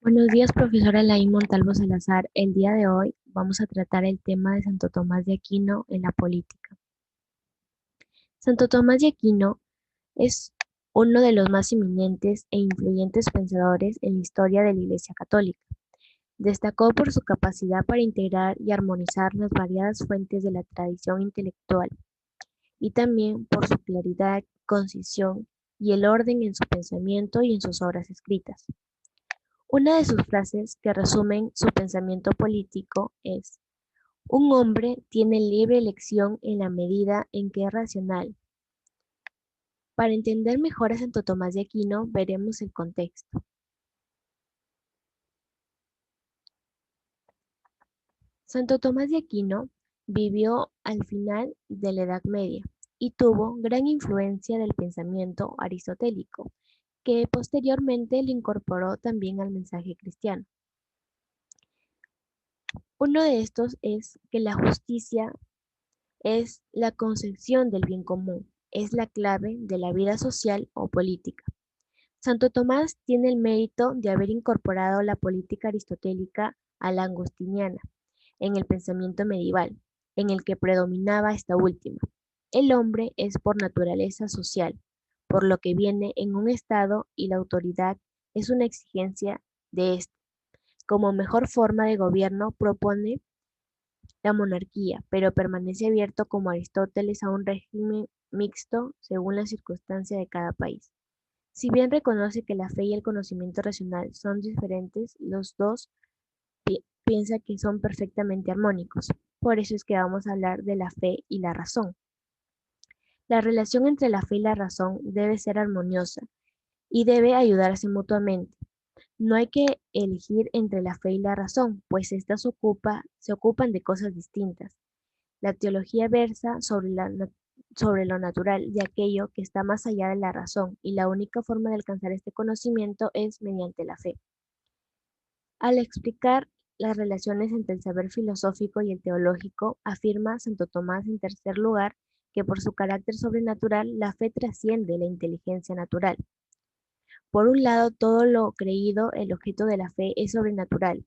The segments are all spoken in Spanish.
Buenos días, profesora Elaine Montalvo Salazar. El día de hoy vamos a tratar el tema de Santo Tomás de Aquino en la política. Santo Tomás de Aquino es uno de los más eminentes e influyentes pensadores en la historia de la Iglesia Católica. Destacó por su capacidad para integrar y armonizar las variadas fuentes de la tradición intelectual y también por su claridad, concisión y el orden en su pensamiento y en sus obras escritas. Una de sus frases que resumen su pensamiento político es: un hombre tiene libre elección en la medida en que es racional. Para entender mejor a Santo Tomás de Aquino, veremos el contexto. Santo Tomás de Aquino vivió al final de la Edad Media y tuvo gran influencia del pensamiento aristotélico, que posteriormente le incorporó también al mensaje cristiano. Uno de estos es que la justicia es la concepción del bien común, es la clave de la vida social o política. Santo Tomás tiene el mérito de haber incorporado la política aristotélica a la agustiniana en el pensamiento medieval, en el que predominaba esta última. El hombre es por naturaleza social, por lo que viene en un estado y la autoridad es una exigencia de éste. Como mejor forma de gobierno propone la monarquía, pero permanece abierto como Aristóteles a un régimen mixto según la circunstancia de cada país. Si bien reconoce que la fe y el conocimiento racional son diferentes, los dos piensa que son perfectamente armónicos. Por eso es que vamos a hablar de la fe y la razón. La relación entre la fe y la razón debe ser armoniosa y debe ayudarse mutuamente. No hay que elegir entre la fe y la razón, pues éstas se ocupan de cosas distintas. La teología versa sobre lo natural, de aquello que está más allá de la razón, y la única forma de alcanzar este conocimiento es mediante la fe. Al explicar las relaciones entre el saber filosófico y el teológico, afirma Santo Tomás en tercer lugar que por su carácter sobrenatural la fe trasciende la inteligencia natural. Por un lado, todo lo creído, el objeto de la fe, es sobrenatural,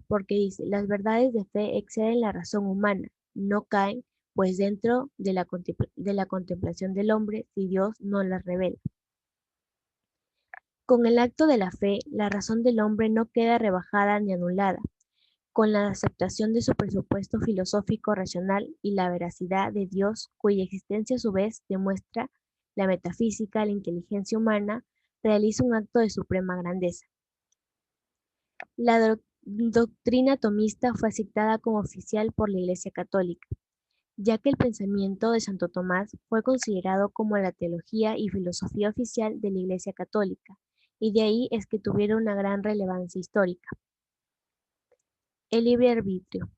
porque dice, las verdades de fe exceden la razón humana, no caen, pues dentro de la contemplación del hombre, si Dios no las revela. Con el acto de la fe, la razón del hombre no queda rebajada ni anulada. Con la aceptación de su presupuesto filosófico racional y la veracidad de Dios, cuya existencia a su vez demuestra la metafísica, la inteligencia humana, realiza un acto de suprema grandeza. La doctrina tomista fue aceptada como oficial por la Iglesia Católica, ya que el pensamiento de Santo Tomás fue considerado como la teología y filosofía oficial de la Iglesia Católica, y de ahí es que tuviera una gran relevancia histórica. El libre arbitrio.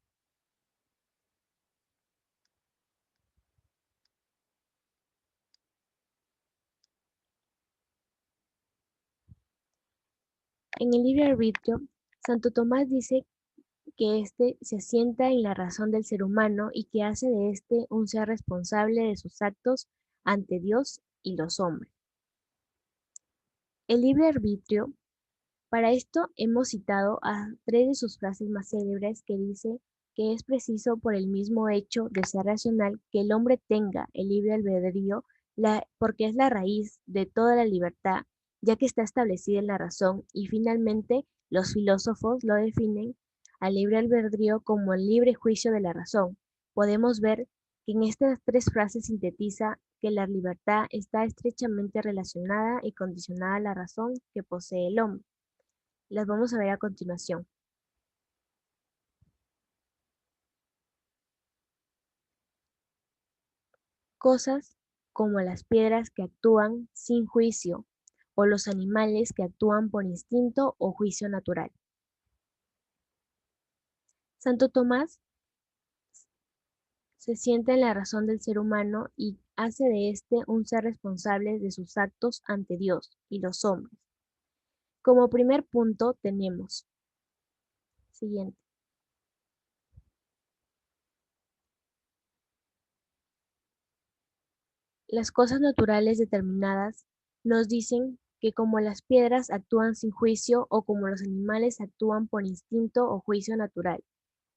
En el libre arbitrio, Santo Tomás dice que éste se asienta en la razón del ser humano y que hace de éste un ser responsable de sus actos ante Dios y los hombres. El libre arbitrio, para esto hemos citado a tres de sus frases más célebres que dice que es preciso por el mismo hecho de ser racional que el hombre tenga el libre albedrío, porque es la raíz de toda la libertad, ya que está establecida en la razón, y finalmente los filósofos lo definen al libre albedrío como el libre juicio de la razón. Podemos ver que en estas tres frases sintetiza que la libertad está estrechamente relacionada y condicionada a la razón que posee el hombre. Las vamos a ver a continuación. Cosas como las piedras que actúan sin juicio o los animales que actúan por instinto o juicio natural. Santo Tomás se sienta en la razón del ser humano y hace de éste un ser responsable de sus actos ante Dios y los hombres. Como primer punto tenemos, siguiente, las cosas naturales determinadas nos dicen que como las piedras actúan sin juicio o como los animales actúan por instinto o juicio natural.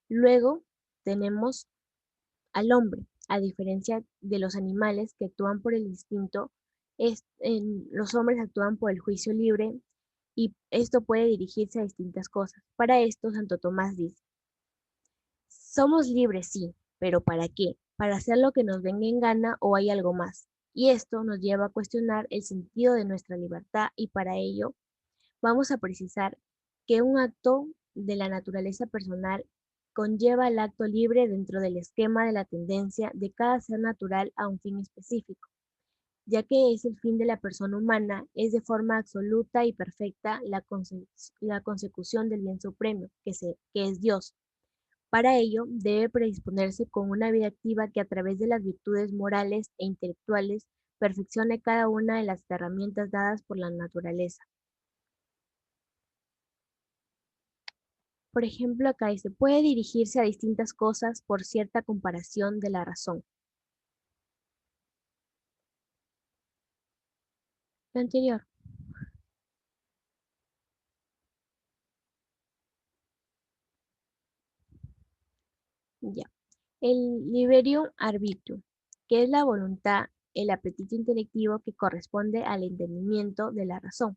Luego tenemos al hombre, a diferencia de los animales que actúan por el instinto, los hombres actúan por el juicio libre y esto puede dirigirse a distintas cosas. Para esto, Santo Tomás dice, somos libres, sí, pero ¿para qué? ¿Para hacer lo que nos venga en gana o hay algo más? Y esto nos lleva a cuestionar el sentido de nuestra libertad y para ello vamos a precisar que un acto de la naturaleza personal conlleva el acto libre dentro del esquema de la tendencia de cada ser natural a un fin específico, ya que es el fin de la persona humana, es de forma absoluta y perfecta la consecución del bien supremo, que es Dios. Para ello, debe predisponerse con una vida activa que a través de las virtudes morales e intelectuales perfeccione cada una de las herramientas dadas por la naturaleza. Por ejemplo, acá dice, puede dirigirse a distintas cosas por cierta comparación de la razón. Lo anterior, ya. El liberio arbitrio, que es la voluntad, el apetito intelectivo que corresponde al entendimiento de la razón.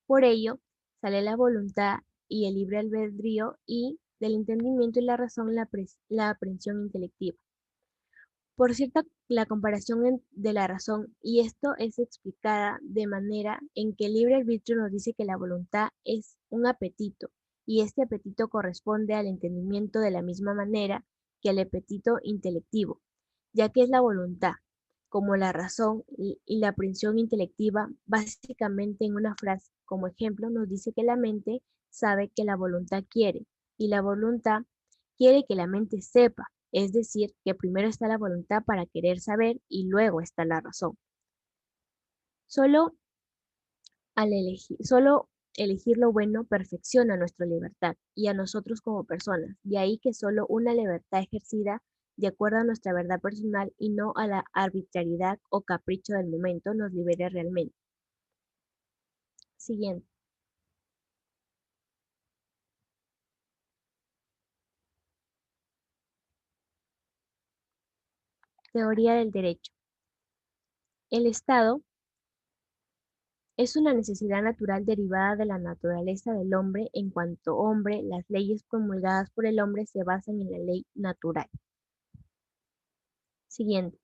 Por ello, sale la voluntad y el libre albedrío y del entendimiento y la razón la aprehensión intelectiva. Por cierto, la comparación de la razón, y esto es explicada de manera en que el libre arbitrio nos dice que la voluntad es un apetito, y este apetito corresponde al entendimiento de la misma manera que al apetito intelectivo, ya que es la voluntad, como la razón y la aprehensión intelectiva, básicamente en una frase, como ejemplo, nos dice que la mente sabe que la voluntad quiere, y la voluntad quiere que la mente sepa, es decir, que primero está la voluntad para querer saber y luego está la razón. Solo solo elegir lo bueno perfecciona nuestra libertad y a nosotros como personas. De ahí que solo una libertad ejercida de acuerdo a nuestra verdad personal y no a la arbitrariedad o capricho del momento nos libere realmente. Siguiente. Teoría del derecho. El Estado es una necesidad natural derivada de la naturaleza del hombre en cuanto hombre, las leyes promulgadas por el hombre se basan en la ley natural. Siguiente.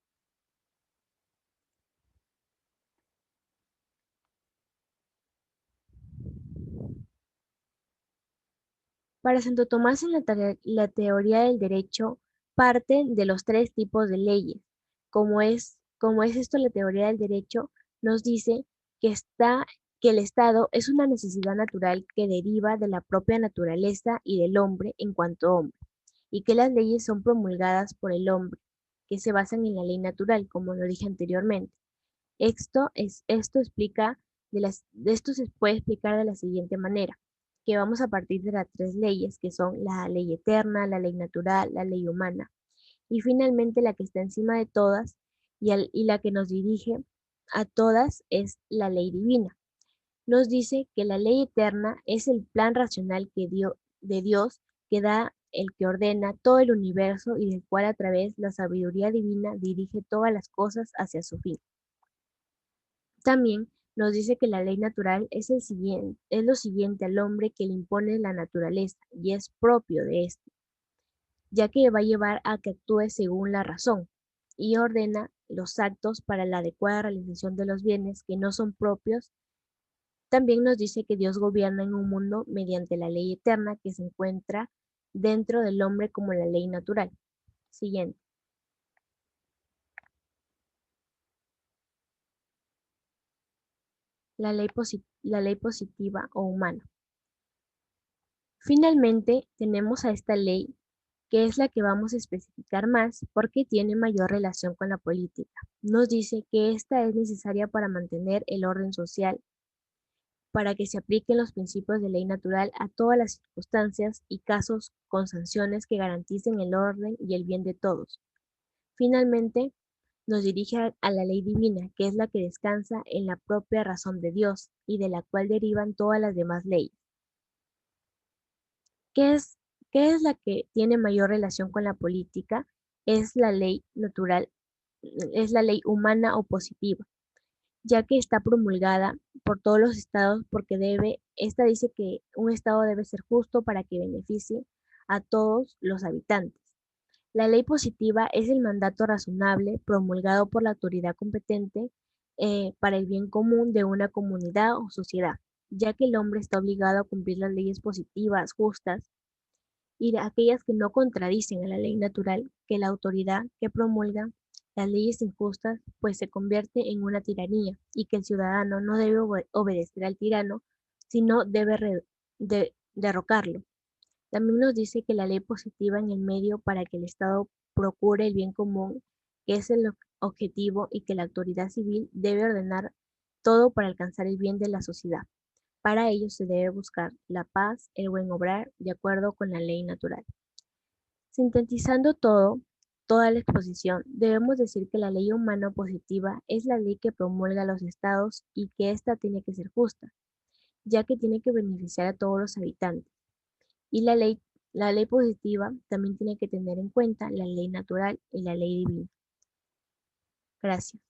Para Santo Tomás en la teoría del derecho parte de los tres tipos de leyes. Como es esto la teoría del derecho, nos dice que que el Estado es una necesidad natural que deriva de la propia naturaleza y del hombre en cuanto hombre, y que las leyes son promulgadas por el hombre, que se basan en la ley natural, como lo dije anteriormente. Esto explica de esto se puede explicar de la siguiente manera, que vamos a partir de las tres leyes, que son la ley eterna, la ley natural, la ley humana, y finalmente la que está encima de todas y la que nos dirige a todas es la ley divina. Nos dice que la ley eterna es el plan racional de Dios que da el que ordena todo el universo y del cual a través la sabiduría divina dirige todas las cosas hacia su fin. También nos dice que la ley natural es lo siguiente al hombre que le impone la naturaleza y es propio de éste, ya que va a llevar a que actúe según la razón y ordena los actos para la adecuada realización de los bienes que no son propios. También nos dice que Dios gobierna en un mundo mediante la ley eterna que se encuentra dentro del hombre como la ley natural. Siguiente. La ley positiva o humana. Finalmente, tenemos a esta ley, que es la que vamos a especificar más porque tiene mayor relación con la política. Nos dice que esta es necesaria para mantener el orden social, para que se apliquen los principios de ley natural a todas las circunstancias y casos con sanciones que garanticen el orden y el bien de todos. Finalmente, nos dirige a la ley divina, que es la que descansa en la propia razón de Dios y de la cual derivan todas las demás leyes. ¿Qué es, qué es la que tiene mayor relación con la política? Es la ley natural, es la ley humana o positiva, ya que está promulgada por todos los estados porque esta dice que un estado debe ser justo para que beneficie a todos los habitantes. La ley positiva es el mandato razonable promulgado por la autoridad competente para el bien común de una comunidad o sociedad, ya que el hombre está obligado a cumplir las leyes positivas, justas, y de aquellas que no contradicen a la ley natural, que la autoridad que promulga las leyes injustas pues se convierte en una tiranía y que el ciudadano no debe obedecer al tirano, sino debe derrocarlo. También nos dice que la ley positiva en el medio para que el Estado procure el bien común, que es el objetivo, y que la autoridad civil debe ordenar todo para alcanzar el bien de la sociedad. Para ello se debe buscar la paz, el buen obrar, de acuerdo con la ley natural. Sintetizando toda la exposición, debemos decir que la ley humana positiva es la ley que promulga los estados y que ésta tiene que ser justa, ya que tiene que beneficiar a todos los habitantes. Y la ley positiva también tiene que tener en cuenta la ley natural y la ley divina. Gracias.